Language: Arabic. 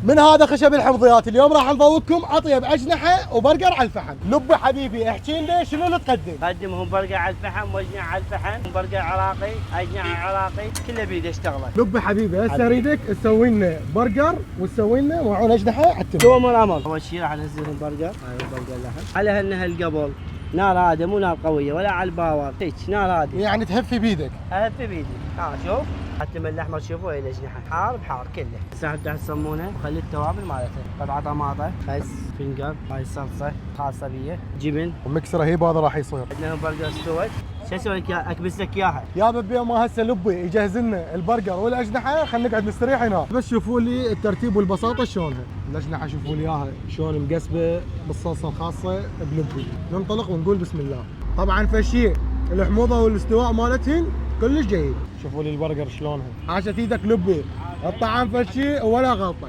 من هذا خشب الحمضيات اليوم راح نذوقكم اطيب اجنحه وبرجر على الفحم. لبي حبيبي احكي لنا شنو اللي تقدم؟ قدمهم برجر على الفحم واجنحه على الفحم، برجر عراقي، اجنحه عراقي، كله بيد اشتغله. لبي حبيبي هسه اريدك تسوي لنا برجر وتسوي لنا معون اجنحه على التمر. دوم الامر. اول شيء راح انزلهم برجر، هاي برجر لحم على هالنهل قبل. نار هذا مو نار قويه ولا على الباور، هيك نار هذه يعني تهفي بيدك. هذا في بيدي. شوف التمر الاحمر، شوفوا هاي الاجنحه حار بحار كله. هسه افتح الصمونه وخلي التوابل مالته، قطعه طماطه، خس، فنجر، هاي الصلصه خاصه بيه، جبن، ومكس رهيب هذا راح يصير. عندنا برجر استوت. شو اسوي لك اياها؟ اكبس لك اياها. يا ببي ما هسه لبي يجهز لنا البرجر والاجنحه، خلينا نقعد نستريح هنا. بس شوفوا لي الترتيب والبساطه شلونها. الاجنحه شوفوا لي اياها شلون مقسبه بالصلصه الخاصه بلبي. ننطلق ونقول بسم الله. طبعا فشي الحموضه والاستواء مالتهن كلش جيد. شوفوا لي البرجر شلونها، حاشة ايدك لبي، الطعام فشي ولا غلطه.